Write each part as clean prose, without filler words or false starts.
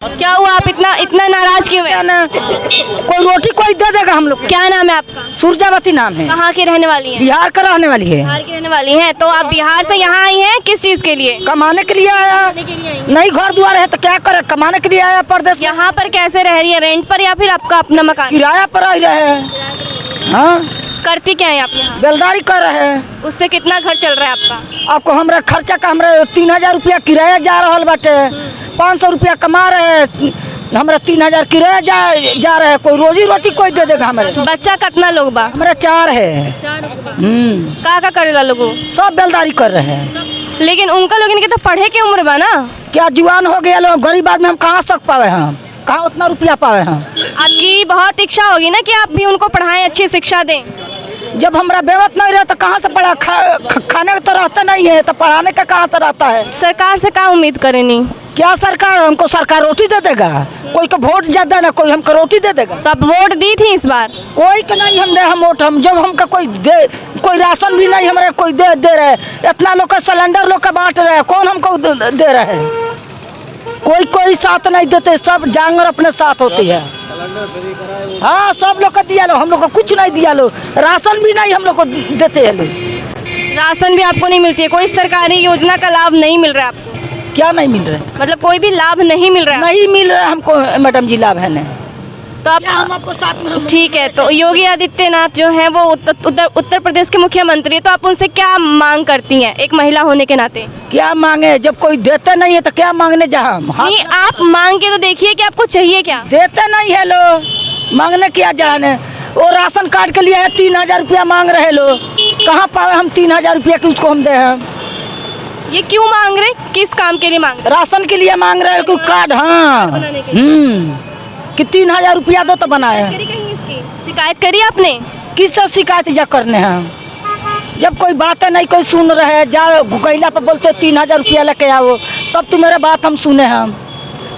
क्या हुआ, आप इतना इतना नाराज क्यों हैं? कोई रोटी कोई दे देगा हम लोग। क्या नाम है आपका? सूरजावती नाम है। कहाँ की रहने वाली हैं? बिहार का रहने वाली है। बिहार की रहने वाली हैं। तो आप बिहार से यहाँ आई हैं किस चीज के लिए? कमाने के लिए आया। के लिए आई हैं। नहीं घर द्वार है तो क्या करे, कमाने के लिए आया परदेश। यहाँ पर कैसे रह रही है, रेंट पर या फिर आपका अपना मकान? किराया पर रह रहे हैं। हाँ, करती क्या है आप यहाँ? बेलदारी कर रहे हैं। उससे कितना घर चल रहा है आपका? आपको हमरा खर्चा का हमरा 3000 रुपया किराया जा रहा बाटे। 500 रुपया कमा रहे हैं, हमरा 3000 किराया जा रहे हैं। कोई रोजी रोटी कोई दे देगा हमारे। बच्चा कितना लोग बा? हमारा 4 है। का करेला लोगो? सब बेलदारी कर रहे हैं। लेकिन उनका लोग इनके तो पढ़े के उम्र बा ना। क्या जुआन हो गया लोग, गरीब आदमी हम कहाँ सक पावे हम, कहाँ उतना रुपया पावे हम। आपकी बहुत इच्छा होगी ना कि आप भी उनको पढ़ाएं, अच्छी शिक्षा दें। जब हमरा बेवत नहीं रहा तो कहाँ से पढ़ा, खाने का तो रहता नहीं है तो पढ़ाने का कहाँ से रहता है। सरकार से क्या उम्मीद करें? नहीं क्या सरकार, हमको सरकार रोटी दे देगा? कोई को वोट ज्यादा ना, कोई हमको रोटी दे देगा। तो आप वोट दी थी इस बार? कोई का नहीं हम दे, हम वोट हम जब हमका कोई राशन भी नहीं हमारे कोई दे रहे। इतना लोग का सिलेंडर लोग का बांट रहे, कौन हमको दे रहे हैं? कोई साथ नहीं देते, सब जांगर अपने साथ होती है। हाँ, सब लोग का दिया लो, हम लोग को कुछ नहीं दिया लो। राशन भी नहीं हम लोग को देते हैं लोग। राशन भी आपको नहीं मिलती है? कोई सरकारी योजना का लाभ नहीं मिल रहा है आपको? क्या नहीं मिल रहा है? मतलब कोई भी लाभ नहीं मिल रहा है? नहीं मिल रहा है हमको मैडम जी, लाभ है नहीं। तो हम आपको साथ में ठीक है। तो योगी आदित्यनाथ जो है वो उत्तर प्रदेश के मुख्यमंत्री है, तो आप उनसे क्या मांग करती हैं एक महिला होने के नाते? क्या मांगे, जब कोई देते नहीं है तो क्या मांगने जा हम? नहीं, आप मांग के तो देखिए कि आपको चाहिए क्या। देते नहीं है लोग, मांगने क्या जाने। वो राशन कार्ड के लिए 3000 रुपया मांग रहे लोग, कहाँ पावे हम 3000 रुपया की उसको हम दे हम। ये क्यों मांग रहे, किस काम के लिए मांग रहे? राशन के लिए मांग रहे कोई कार्ड। हाँ, कि 3000 रुपया दो तो बनाए। शिकायत करी आपने? किससे शिकायत जा करने हैं? जब कोई बात नहीं कोई सुन रहे हैं, जा गैला पर बोलते 3000 रुपया लेके आओ, तब तो मेरे बात हम सुने हम।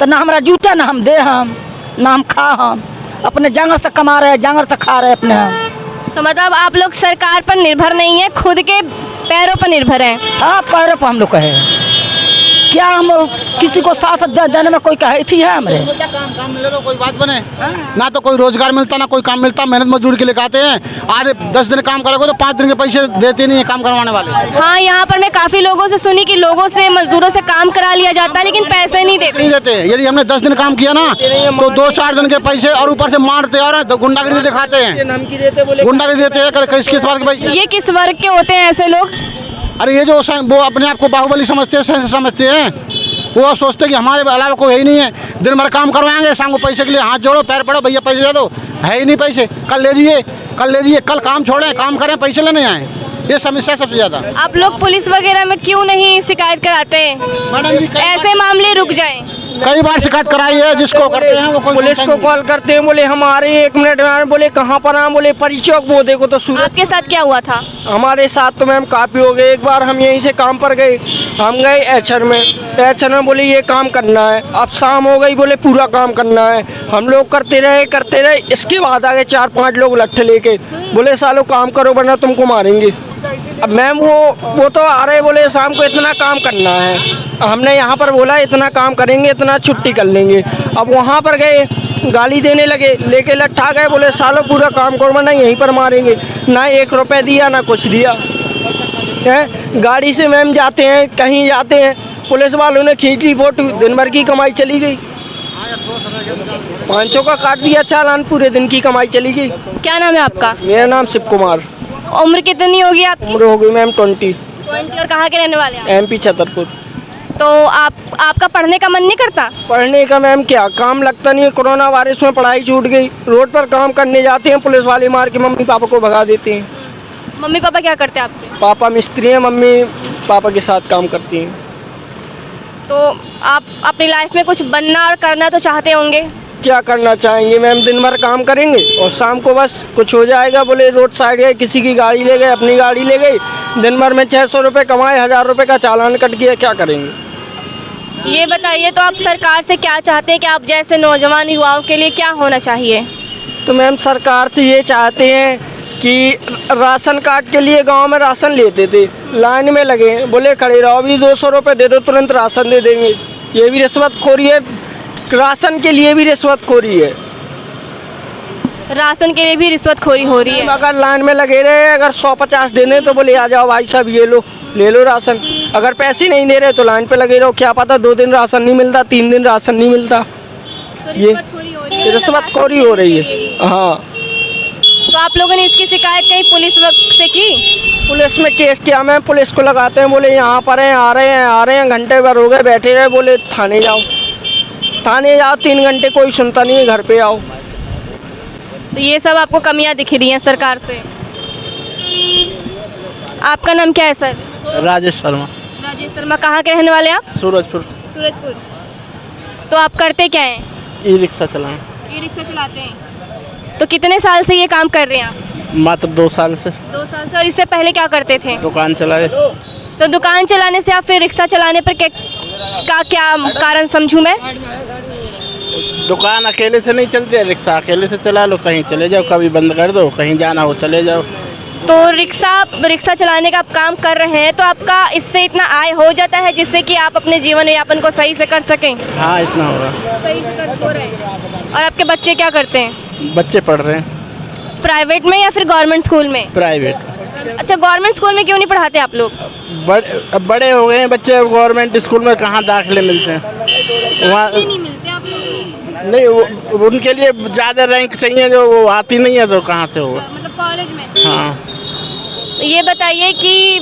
तो ना हमारा जूता ना हम दे हम, ना हम खा हम, अपने जांगर से कमा रहे हैं, जांगर से खा रहे अपने हम। तो मतलब आप लोग सरकार पर निर्भर नहीं है, खुद के पैरों पर निर्भर है? हाँ, पैरों पर हम लोग है। क्या हम किसी को साथ देने में कोई कहे थी है हमारे? क्या काम मिले तो कोई बात बने ना, तो कोई रोजगार मिलता ना कोई काम मिलता। मेहनत मजदूर के लिए आते हैं, आज 10 दिन काम करोगे तो 5 दिन के पैसे देते नहीं है काम करवाने वाले। हाँ, यहाँ पर मैं काफी लोगों से सुनी कि लोगों से, मजदूरों से काम करा लिया जाता है लेकिन पैसे नहीं देते। यदि हमने 10 दिन काम किया ना तो 2-4 दिन के पैसे और ऊपर से मारते और गुंडागिरी दिखाते हैं, गुंडागिरी देते हैं। किस बात के भाई? ये किस वर्ग के होते हैं ऐसे लोग? अरे ये जो वो अपने आप को बाहुबली समझते हैं, समझते हैं, वो सोचते कि हमारे अलावा कोई है ही नहीं है। दिन भर काम करवाएंगे, शाम को पैसे के लिए हाथ जोड़ो, पैर पड़ो, भैया पैसे दे दो, है ही नहीं पैसे, कल ले लीजिए, कल काम छोड़ें, काम करें, पैसे लेने आए। ये समस्या सबसे ज्यादा। आप लोग पुलिस वगैरह में क्यों नहीं शिकायत कराते? मैडम जी, ऐसे मामले रुक जाएं। कई बार शिकायत कराई है, जिसको करते हैं वो पुलिस को कॉल करते हैं, बोले हम आ रहे हैं 1 मिनट में, बोले कहाँ पर आए, बोले परिचौक। वो देखो तो सूरत। आपके साथ क्या हुआ था? हमारे साथ तो मैम काफ़ी हो गए। एक बार हम यहीं से काम पर गए, हम गए एचर में बोले ये काम करना है। अब शाम हो गई, बोले पूरा काम करना है। हम लोग करते रहे। इसके बाद आगे 4-5 लोग लट्ठे लेके बोले सालो काम करो वरना तुमको मारेंगे। अब मैम वो तो आ रहे, बोले शाम को इतना काम करना है। हमने यहाँ पर बोला इतना काम करेंगे, इतना छुट्टी कर लेंगे। अब वहाँ पर गए, गाली देने लगे, लेके लट्ठा गए, बोले सालों पूरा काम करो वरना यहीं पर मारेंगे। ना 1 रुपये दिया ना कुछ दिया है। गाड़ी से मैम जाते हैं, कहीं जाते हैं, पुलिस वालों ने खींच ली फोटो, दिन भर की कमाई चली गई। 500 का काट दिया चालान, पूरे दिन की कमाई चली गई। क्या नाम है आपका? मेरा नाम शिव कुमार। उम्र कितनी होगी आपकी? उम्र हो गई मैम 20। और कहाँ के रहने वाले हैं? MP छतरपुर। तो आपका पढ़ने का मन नहीं करता? पढ़ने का मैम क्या काम लगता नहीं है, कोरोना वायरस में पढ़ाई छूट गई। रोड पर काम करने जाते हैं, पुलिस वाले मार के मम्मी पापा को भगा देते हैं। मम्मी पापा क्या करते हैं आपके? पापा मिस्त्री हैं, मम्मी पापा के साथ काम करती हैं। तो आप अपनी लाइफ में कुछ बनना और करना तो चाहते होंगे? क्या करना चाहेंगे मैम, दिन भर काम करेंगे और शाम को बस कुछ हो जाएगा, बोले रोड साइड गए, किसी की गाड़ी ले गए, अपनी गाड़ी ले गई, दिन भर में 600 रुपये कमाए, 1000 रुपये का चालान कट गया, क्या करेंगे? ये बताइए, तो आप सरकार से क्या चाहते हैं कि आप जैसे नौजवान युवाओं के लिए क्या होना चाहिए? तो मैम सरकार से ये चाहते हैं कि राशन कार्ड के लिए गांव में राशन लेते थे, लाइन में लगे, बोले खड़े रहो, अभी 200 रुपये दे दो तुरंत राशन दे देंगे। ये भी रिश्वतखोरी है। राशन के लिए भी रिश्वतखोरी है। राशन के लिए भी रिश्वतखोरी हो रही है। अगर लाइन में लगे रहे, अगर 150 देने तो बोले आ जाओ भाई साहब ये लो, ले लो राशन। अगर पैसे नहीं दे रहे तो लाइन पे लगे रहो, क्या पता 2 दिन राशन नहीं मिलता, 3 दिन राशन नहीं मिलता। तो ये रिश्वतखोरी हो रही है, रिश्वतखोरी हो रही है। हाँ, तो आप लोगों ने इसकी शिकायत कहीं पुलिस से की? पुलिस में केस किया, मैं पुलिस को लगाते हैं, बोले यहाँ पर हैं, आ रहे हैं, घंटे भर हो गए बैठे रहे, बोले थाने जाओ 3 घंटे, कोई सुनता नहीं है, घर पे आओ। तो ये सब आपको कमियां दिख रही हैं सरकार से। आपका नाम क्या है सर? राजेश शर्मा, राजेश शर्मा। कहाँ के रहने वाले आप? सूरजपुर। सूरजपुर। तो आप करते क्या हैं? ई रिक्शा चलाएं। ई रिक्शा चलाते हैं। तो कितने साल से ये काम कर रहे हैं आप? मात्र 2 साल से 2 साल से। और इससे पहले क्या करते थे? दुकान चलाए। तो दुकान चलाने से आप फिर रिक्शा चलाने पर का क्या कारण समझूं मैं? दुकान अकेले से नहीं चलती है, रिक्शा अकेले से चला लो, कहीं चले जाओ, कभी बंद कर दो, कहीं जाना हो चले जाओ। तो रिक्शा चलाने का आप काम कर रहे हैं, तो आपका इससे इतना आय हो जाता है जिससे कि आप अपने जीवन यापन को सही से कर सकें? हाँ, इतना होगा। सही से कर हो रहे हैं। और आपके बच्चे क्या करते हैं? बच्चे पढ़ रहे हैं। प्राइवेट में या फिर गवर्नमेंट स्कूल में? प्राइवेट। अच्छा, गवर्नमेंट स्कूल में क्यों नहीं पढ़ाते आप लोग? अब बड़े हो गए हैं बच्चे, गवर्नमेंट स्कूल में कहाँ दाखिले मिलते हैं वहाँ। नहीं मिलते आप लोग? नहीं, उनके लिए ज़्यादा रैंक चाहिए, जो वो आती नहीं है तो कहाँ से होगा। मतलब कॉलेज में? हाँ। तो ये बताइए कि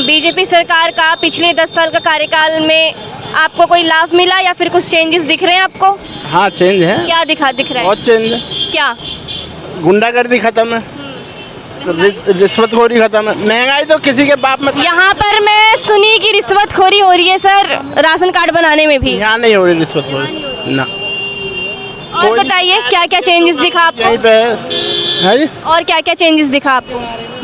बीजेपी सरकार का पिछले 10 साल का कार्यकाल में आपको कोई लाभ मिला या फिर कुछ चेंजेस दिख रहे हैं आपको? हाँ, चेंज है। क्या दिख रहा है? बहुत चेंज है। क्या? गुंडागर्दी खत्म है, रिश्वतखोरी खत्म है, महंगाई तो किसी के बाप में। यहाँ पर मैं सुनी कि रिश्वतखोरी हो रही है सर, राशन कार्ड बनाने में भी। यहाँ नहीं हो रही रिश्वतखोरी ना। और बताइए क्या क्या चेंजेस दिखा आपको? यहीं पे है जी। और क्या क्या चेंजेस दिखा आपको?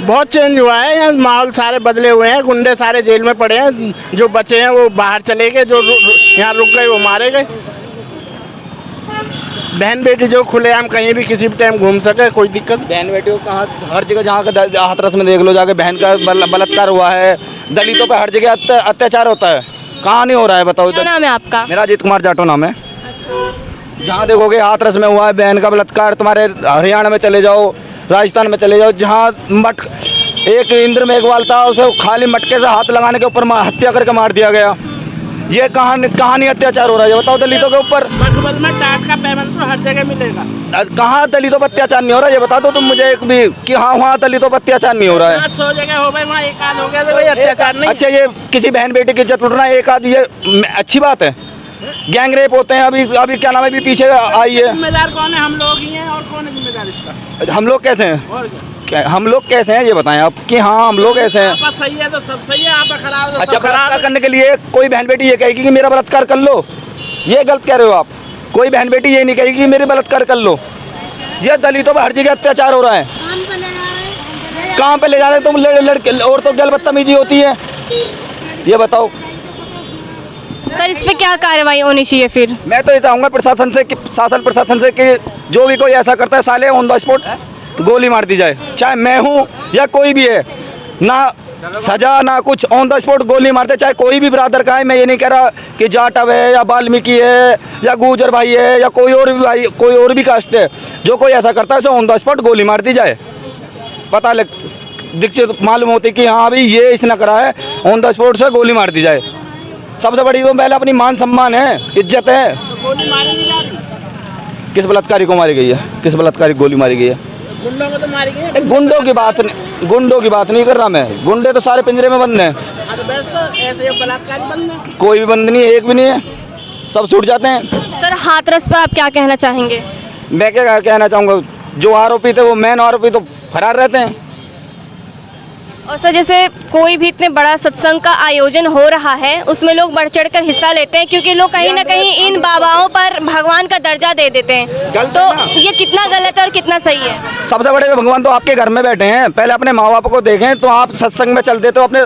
बहुत चेंज हुआ है, यहाँ माहौल सारे बदले हुए हैं, गुंडे सारे जेल में पड़े हैं, जो बचे हैं वो बाहर चले गए, जो यहाँ रुक गए वो मारे गए। बहन बेटी जो खुलेआम कहीं भी किसी भी टाइम घूम सके, कोई दिक्कत। बहन बेटियों का हर जगह, जहाँ का हाथरस में देख लो जाके, बहन का बलात्कार हुआ है, दलितों पे हर जगह अत्याचार होता है, कहाँ नहीं हो रहा है बताओ? क्या नाम है आपका? मेरा अजीत कुमार जाटो नाम है। जहाँ देखोगे हाथरस में हुआ है बहन का बलात्कार, तुम्हारे हरियाणा में चले जाओ, राजस्थान में चले जाओ, जहाँ एक इंद्र मेघवाल था, उसे खाली मटके से हाथ लगाने के ऊपर हत्या करके मार दिया गया। ये कहानी अत्याचार हो रहा है बताओ दलितों के ऊपर? में टाट का पेमेंट तो हर जगह मिलेगा। कहाँ दलितों पर अत्याचार नहीं हो रहा, ये बता दो तुम मुझे एक भी कि हाँ वहाँ दलितों पर अत्याचार नहीं हो रहा है। 100 जगह हो गए, वहाँ एक आध हो गया तो कोई अत्याचार नहीं। अच्छा, ये किसी बहन बेटी की इज्जत लुटना एक आध, ये अच्छी बात है? गैंग रेप होते हैं, अभी क्या नाम है, अभी पीछे आई है। जिम्मेदार कौन है? हम लोग ही हैं, और कौन है जिम्मेदार इसका? हम लोग कैसे हैं? और क्या हम लोग कैसे हैं ये बताएं आप कि हाँ हम लोग ऐसे हैं? आप सही है तो सब सही है, आप खराब है तो अच्छा, सब खराब बलात्कार है। करने के लिए कोई बहन बेटी ये कहेगी कि मेरा बलात्कार कर लो, ये गलत कह रहे हो आप। कोई बहन बेटी ये नहीं कहेगी कि मेरे बलात्कार कर लो। ये दलितों पर हर जगह अत्याचार हो रहा है। कहाँ पे ले जा रहे तुम लड़के? और तो गल बदतमीजी होती है, ये बताओ। सर इस पे क्या कार्रवाई होनी चाहिए फिर? मैं तो ये चाहूँगा प्रशासन से कि जो भी कोई ऐसा करता है साले ऑन द स्पॉट गोली मार दी जाए, चाहे मैं हूँ या कोई भी है, ना सजा ना कुछ, ऑन द स्पॉट गोली मारते, चाहे कोई भी ब्रादर का है। मैं ये नहीं कह रहा कि जाटव है या वाल्मीकि है या गुर्जर भाई है या कोई और भी भाई, कोई और भी कास्ट है, जो कोई ऐसा करता है उसे ऑन द स्पॉट गोली मार दी जाए। पता लग दीक्षित मालूम होती कि हाँ अभी ये इसने करा है, ऑन द स्पॉट से गोली मार दी जाए। सबसे बड़ी तो पहले अपनी मान सम्मान है, इज्जत है। गोली मारी नहीं जा रही। किस बलात्कारी को मारी गई है? किस बलात्कारी को गोली मारी गई है? गुंडों को तो मारी गई है। गुंडों की बात नहीं कर रहा मैं। गुंडे तो सारे पिंजरे में बंद हैं। हाँ, तो बस तो ऐसे बलात्कारी बंद है। कोई भी बंद नहीं है, एक भी नहीं है, सब छूट जाते हैं। सर हाथरस पर आप क्या कहना चाहेंगे? मैं क्या कहना चाहूँगा, जो आरोपी थे वो मेन आरोपी तो फरार रहते हैं। और सर जैसे कोई भी इतने बड़ा सत्संग का आयोजन हो रहा है उसमें लोग बढ़ चढ़ कर हिस्सा लेते हैं, क्योंकि लोग कहीं ना कहीं इन बाबाओं पर भगवान का दर्जा दे देते हैं, तो ये कितना गलत है और कितना सही है? सबसे बड़े भगवान तो आपके घर में बैठे हैं। पहले अपने माँ बाप को देखें, तो आप सत्संग में चलते तो अपने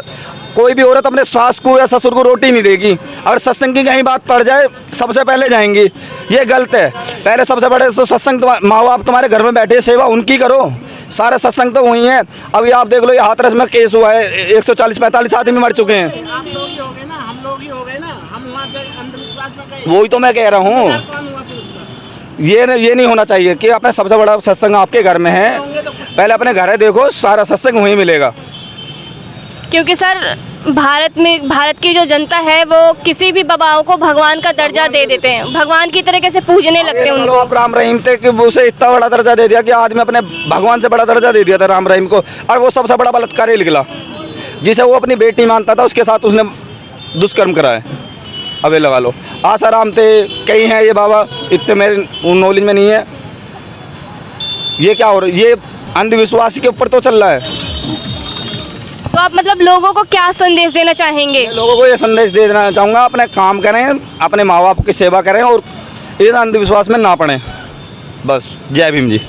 कोई भी औरत अपने सास को या ससुर को रोटी नहीं देगी। अगर सत्संग की कहीं बात पड़ जाए सबसे पहले जाएंगी, ये गलत है। पहले सबसे बड़े तो सत्संग, माँ बाप तुम्हारे घर में बैठे, सेवा उनकी करो। सारे सत्संग तो वही हैं। अभी आप देख लो, ये हाथरस में केस हुआ है, 140-45 आदमी मर चुके हैं। आप लोग ही हो गए ना, हम लोग ही हो गए ना, हम वहाँ से अंधविश्वास में गए। वही तो मैं कह रहा हूँ। कौन हुआ ये नहीं होना चाहिए कि अपने सबसे बड़ा सत्संग आपके घर में है, पहले अपने घर है देखो, सारा सत्संग वहीं मिलेगा। क्योंकि सर भारत की जो जनता है वो किसी भी बाबाओं को भगवान का दर्जा दे देते हैं, भगवान की तरीके से पूजने लगते हैं उनको। आप राम रहीम थे कि उसे इतना बड़ा दर्जा दे दिया कि आदमी अपने भगवान से बड़ा दर्जा दे दिया था राम रहीम को, और वो सबसे बड़ा बलात्कारी निकला। जिसे वो अपनी बेटी मानता था उसके साथ उसने दुष्कर्म कराए। अबे लगा लो, आसाराम थे, कई हैं ये बाबा, इतने मेरे नॉलेज में नहीं है। ये क्या हो रहा है, ये अंधविश्वास के ऊपर तो चल रहा है। तो आप मतलब लोगों को क्या संदेश देना चाहेंगे? लोगों को ये संदेश दे देना चाहूँगा, अपने काम करें, अपने माँ बाप की सेवा करें और इस अंधविश्वास में ना पड़ें। बस, जय भीम जी।